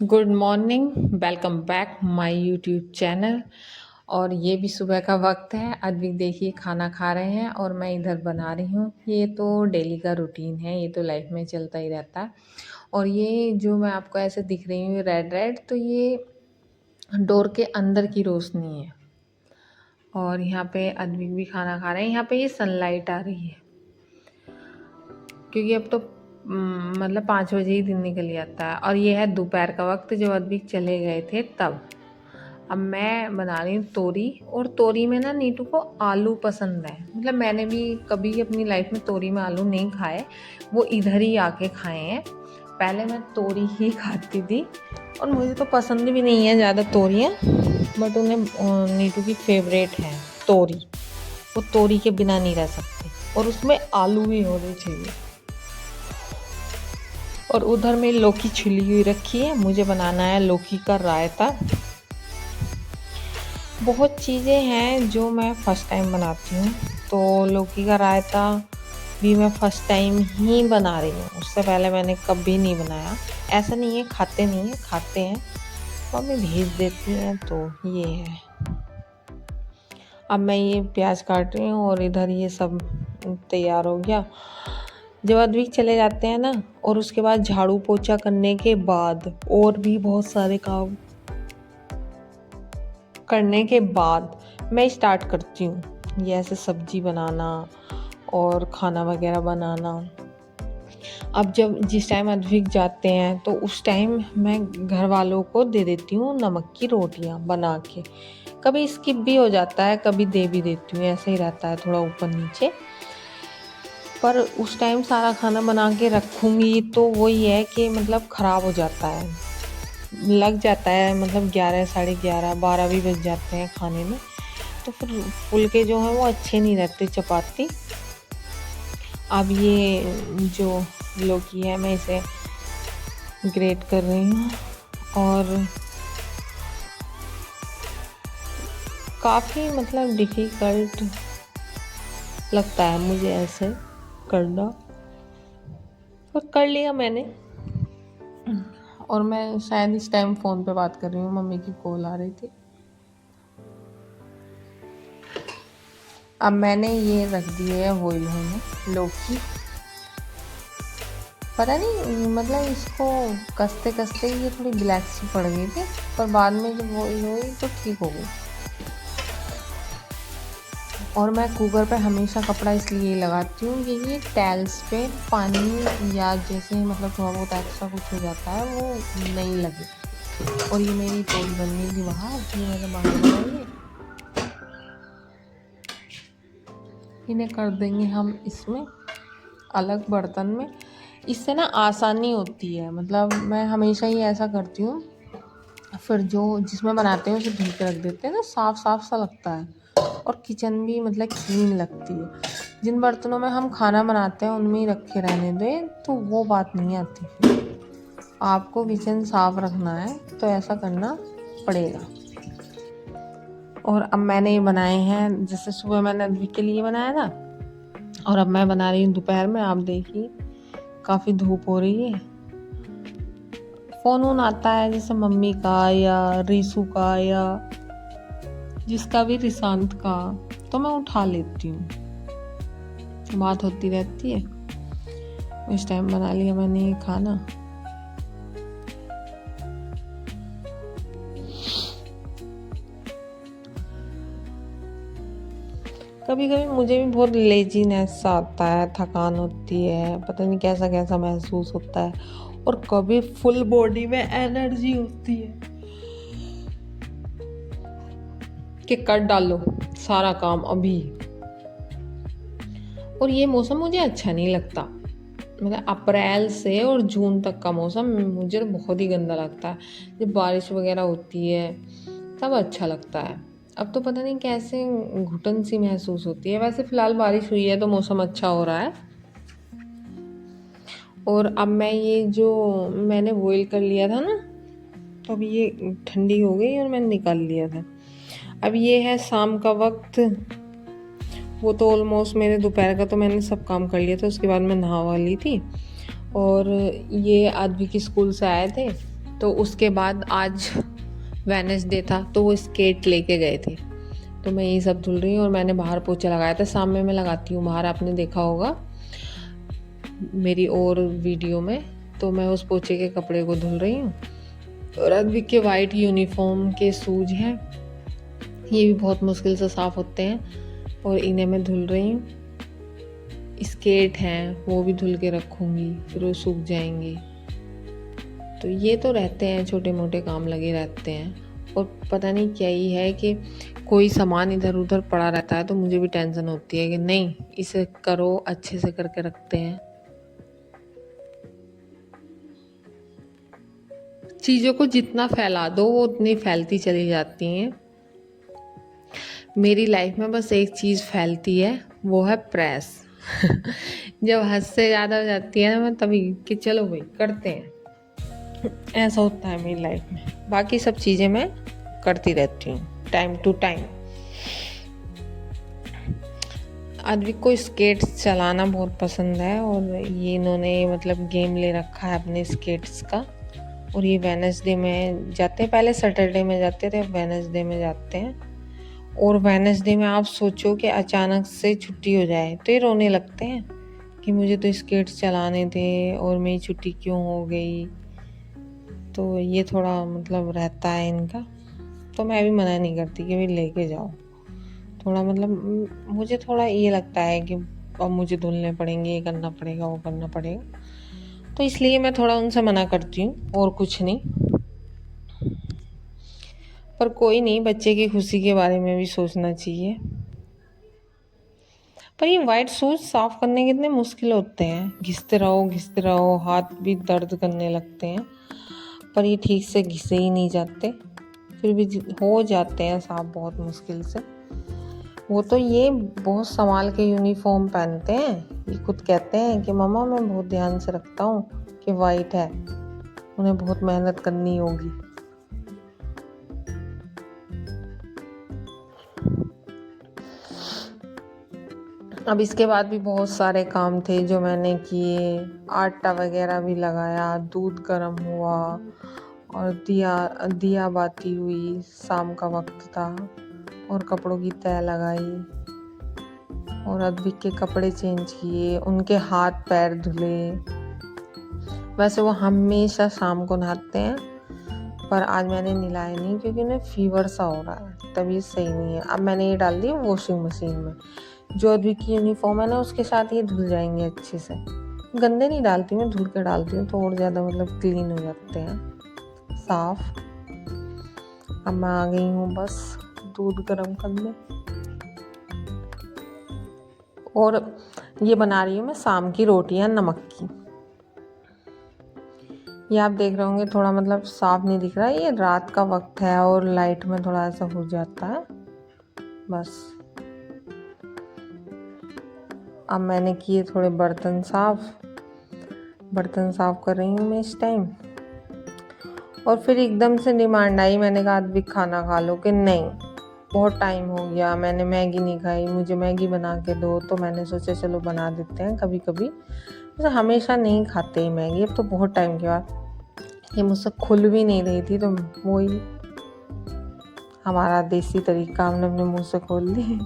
Good morning, welcome back my YouTube channel. और ये भी सुबह का वक्त है। अद्विक देखिए खाना खा रहे हैं और मैं इधर बना रही हूँ। ये तो डेली का रूटीन है, ये तो लाइफ में चलता ही रहता है। और ये जो मैं आपको ऐसे दिख रही हूँ रेड रेड, तो ये डोर के अंदर की रोशनी है। और यहाँ पे अद्विक भी खाना खा रहे हैं। यहाँ पे ये सनलाइट आ रही है क्योंकि अब तो मतलब 5 बजे ही दिन निकल जाता है। और ये है दोपहर का वक्त जब अद्विक चले गए थे तब। अब मैं बना रही हूँ तोरी। और तोरी में ना नीतू को आलू पसंद है। मतलब मैंने भी कभी अपनी लाइफ में तोरी में आलू नहीं खाए, वो इधर ही आके खाए हैं। पहले मैं तोरी ही खाती थी और मुझे तो पसंद भी नहीं है ज़्यादा तोरियाँ, बट उन्हें नीतू की फेवरेट है तोरी। वो तोरी के बिना नहीं रह सकते और उसमें आलू भी होने चाहिए। और उधर में लौकी छिली हुई रखी है, मुझे बनाना है लौकी का रायता। बहुत चीज़ें हैं जो मैं फ़र्स्ट टाइम बनाती हूँ, तो लौकी का रायता भी मैं फ़र्स्ट टाइम ही बना रही हूँ। उससे पहले मैंने कभी नहीं बनाया। ऐसा नहीं है खाते नहीं है, खाते हैं, मम्मी भेज देती हैं, तो ये है। अब मैं ये प्याज काट रही हूँ और इधर ये सब तैयार हो गया। जब अद्विक चले जाते हैं ना, और उसके बाद झाड़ू पोछा करने के बाद और भी बहुत सारे काम करने के बाद मैं स्टार्ट करती हूँ ये ऐसे सब्जी बनाना और खाना वगैरह बनाना। अब जब जिस टाइम अद्विक जाते हैं तो उस टाइम मैं घर वालों को दे देती हूँ नमक की रोटियाँ बना के। कभी स्किप भी हो जाता है, कभी दे भी देती हूँ, ऐसे ही रहता है थोड़ा ऊपर नीचे। पर उस टाइम सारा खाना बना के रखूँगी तो वही है कि मतलब ख़राब हो जाता है, लग जाता है। मतलब 11 साढ़े 11 12 भी बज जाते हैं खाने में, तो फिर फुलके जो हैं वो अच्छे नहीं रहते चपाती। अब ये जो लौकी है मैं इसे ग्रेट कर रही हूँ और काफ़ी मतलब डिफ़िकल्ट लगता है मुझे ऐसे करना, और कर लिया मैंने। और मैं शायद इस टाइम फ़ोन पे बात कर रही हूँ, मम्मी की कॉल आ रही थी। अब मैंने ये रख दिए है बॉईल होने लौकी। पता नहीं मतलब इसको कसते कसते ये थोड़ी ब्लैक सी पड़ गई थी, पर बाद में जब बॉईल हुई तो ठीक हो गई। और मैं कुकर पे हमेशा कपड़ा इसलिए लगाती हूँ कि ये टाइल्स पे पानी या जैसे मतलब थोड़ा बहुत एक्स्ट्रा कुछ हो जाता है वो नहीं लगे। और ये मेरी तोरी बन गई थी बाहर, ये मैंने बाहर बनाई है। इन्हें कर देंगे हम इसमें अलग बर्तन में। इससे ना आसानी होती है, मतलब मैं हमेशा ही ऐसा करती हूँ। फिर जो जिसमें बनाते हैं उसे धो के रख देते हैं ना, साफ साफ सा लगता है और किचन भी मतलब क्लीन लगती है। जिन बर्तनों में हम खाना बनाते हैं उनमें ही रखे रहने दें तो वो बात नहीं आती। फिर आपको किचन साफ रखना है तो ऐसा करना पड़ेगा। और अब मैंने ये बनाए हैं, जैसे सुबह मैंने अद्विक के लिए बनाया था और अब मैं बना रही हूँ दोपहर में। आप देखिए काफ़ी धूप हो रही है। फ़ोन वोन आता है जैसे मम्मी का या रीसू का या जिसका भी, रिशांत का, तो मैं उठा लेती हूँ, बात होती रहती है। इस टाइम बना लिया मैंने ये खाना। कभी कभी मुझे भी बहुत लेजीनेस आता है, थकान होती है, पता नहीं कैसा कैसा महसूस होता है। और कभी फुल बॉडी में एनर्जी होती है कि कर डालो सारा काम अभी। और ये मौसम मुझे अच्छा नहीं लगता। मतलब अप्रैल से और जून तक का मौसम मुझे तो बहुत ही गंदा लगता है। जब बारिश वगैरह होती है तब अच्छा लगता है। अब तो पता नहीं कैसे घुटन सी महसूस होती है। वैसे फ़िलहाल बारिश हुई है तो मौसम अच्छा हो रहा है। और अब मैं ये जो मैंने बॉईल कर लिया था ना, तो अब ये ठंडी हो गई और मैंने निकाल लिया था। अब ये है शाम का वक्त। वो तो ऑलमोस्ट मेरे दोपहर का तो मैंने सब काम कर लिया था, उसके बाद मैं नहा वाली थी। और ये आदमी की स्कूल से आए थे तो उसके बाद आज वेडनेसडे था तो वो स्केट लेके गए थे, तो मैं यही सब धुल रही हूँ। और मैंने बाहर पोछा लगाया था, शाम में मैं लगाती हूँ बाहर, आपने देखा होगा मेरी और वीडियो में। तो मैं उस पोछे के कपड़े को धुल रही हूँ। और अद्विक के वाइट यूनिफॉर्म के शूज हैं, ये भी बहुत मुश्किल से साफ़ होते हैं और इन्हें मैं धुल रही हूँ। स्केट हैं वो भी धुल के रखूँगी, फिर वो सूख जाएंगे। तो ये तो रहते हैं, छोटे मोटे काम लगे रहते हैं। और पता नहीं क्या ही है कि कोई सामान इधर उधर पड़ा रहता है तो मुझे भी टेंशन होती है कि नहीं इसे करो, अच्छे से करके रखते हैं। चीज़ों को जितना फैला दो वो उतनी फैलती चली जाती हैं। मेरी लाइफ में बस एक चीज़ फैलती है, वो है प्रेस। जब हद से ज़्यादा हो जाती है ना, मैं तभी कि चलो भाई करते हैं, ऐसा होता है मेरी लाइफ में। बाकी सब चीज़ें मैं करती रहती हूँ टाइम टू टाइम। अद्विक को स्केट्स चलाना बहुत पसंद है और ये इन्होंने मतलब गेम ले रखा है अपने स्केट्स का। और ये वेडनेसडे में जाते हैं, पहले सैटरडे में जाते थे, वेडनेसडे में जाते हैं। और वेडनेसडे में आप सोचो कि अचानक से छुट्टी हो जाए तो ये रोने लगते हैं कि मुझे तो स्केट्स चलाने थे और मेरी छुट्टी क्यों हो गई। तो ये थोड़ा मतलब रहता है इनका। तो मैं भी मना नहीं करती कि भाई लेके जाओ। थोड़ा मतलब मुझे थोड़ा ये लगता है कि अब मुझे धुलने पड़ेंगे, ये करना पड़ेगा, वो करना पड़ेगा, तो इसलिए मैं थोड़ा उनसे मना करती हूँ और कुछ नहीं। पर कोई नहीं, बच्चे की खुशी के बारे में भी सोचना चाहिए। पर ये वाइट शूज साफ करने कितने मुश्किल होते हैं, घिसते रहो, हाथ भी दर्द करने लगते हैं। पर ये ठीक से घिसे ही नहीं जाते, फिर भी हो जाते हैं साफ बहुत मुश्किल से। वो तो ये बहुत संभाल के यूनिफॉर्म पहनते हैं, ये खुद कहते हैं कि मम्मा मैं बहुत ध्यान से रखता हूँ कि वाइट है, उन्हें बहुत मेहनत करनी होगी। अब इसके बाद भी बहुत सारे काम थे जो मैंने किए। आटा वगैरह भी लगाया, दूध गर्म हुआ और दिया बाती हुई, शाम का वक्त था। और कपड़ों की तह लगाई और अद्विक के कपड़े चेंज किए, उनके हाथ पैर धुले। वैसे वो हमेशा शाम को नहाते हैं, पर आज मैंने नहलाया नहीं क्योंकि उन्हें फीवर सा हो रहा है, तबीयत सही नहीं है। अब मैंने ये डाल दी वॉशिंग मशीन में। जो अद्विक की यूनिफॉर्म है ना, उसके साथ ये धुल जाएंगे अच्छे से। गंदे नहीं डालती मैं, धुल के डालती हूँ तो और ज़्यादा मतलब क्लीन हो जाते हैं, साफ। अब मैं आ गई हूँ बस दूध गर्म करने। और ये बना रही हूँ मैं शाम की रोटियाँ नमक की। ये आप देख रहे होंगे थोड़ा मतलब साफ नहीं दिख रहा है, ये रात का वक्त है और लाइट में थोड़ा ऐसा हो जाता है बस। अब मैंने किए थोड़े बर्तन साफ कर रही हूँ मैं इस टाइम। और फिर एकदम से डिमांड आई, मैंने कहा अद्विक खाना खा लो, कि नहीं बहुत टाइम हो गया, मैंने मैगी नहीं खाई, मुझे मैगी बना के दो। तो मैंने सोचा चलो बना देते हैं कभी कभी, वैसे हमेशा नहीं खाते ही मैगी। अब तो बहुत टाइम के बाद ये मुझसे खुल भी नहीं रही थी, तो वही हमारा देसी तरीका हमने अपने मुंह से खोल ली।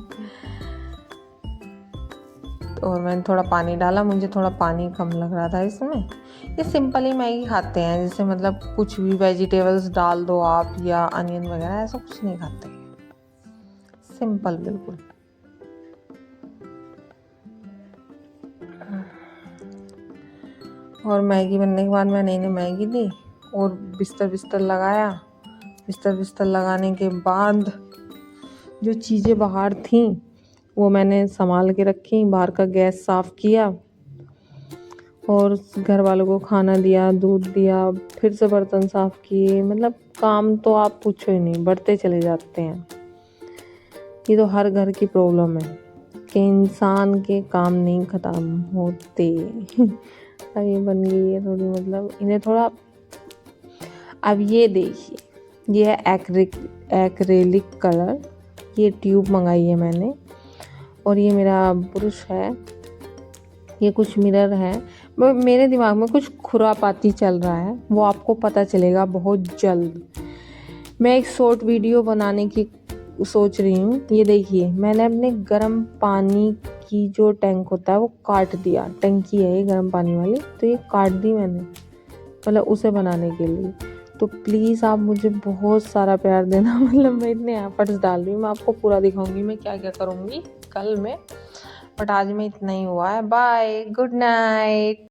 और मैंने थोड़ा पानी डाला, मुझे थोड़ा पानी कम लग रहा था इसमें। ये सिंपल ही मैगी खाते हैं, जैसे मतलब कुछ भी वेजिटेबल्स डाल दो आप या अनियन वगैरह, ऐसा कुछ नहीं खाते, सिंपल बिल्कुल। और मैगी बनने के बाद मैंने इन्हें मैगी दी और बिस्तर लगाया। बिस्तर लगाने के बाद जो चीज़ें बाहर थीं वो मैंने संभाल के रखी। बाहर का गैस साफ़ किया और घर वालों को खाना दिया, दूध दिया, फिर से बर्तन साफ़ किए। मतलब काम तो आप पूछो ही नहीं, बढ़ते चले जाते हैं। ये तो हर घर की प्रॉब्लम है कि इंसान के काम नहीं ख़त्म होते। अब ये बन गई है थोड़ी, मतलब इन्हें थोड़ा। अब ये देखिए, ये है एक्रेलिक कलर, ये ट्यूब मंगाई है मैंने। और ये मेरा ब्रश है, ये कुछ मिरर है। मेरे दिमाग में कुछ खुरापाती चल रहा है, वो आपको पता चलेगा बहुत जल्द। मैं एक शॉर्ट वीडियो बनाने की सोच रही हूँ। ये देखिए, मैंने अपने गर्म पानी की जो टैंक होता है वो काट दिया, टंकी है ये गर्म पानी वाली, तो ये काट दी मैंने, मतलब उसे बनाने के लिए। तो प्लीज़ आप मुझे बहुत सारा प्यार देना। मतलब मैं इतने एफर्ट्स डाल रही हूँ, मैं आपको पूरा दिखाऊंगी मैं क्या क्या करूँगी कल में, बट आज में इतना ही हुआ है। Bye, good night.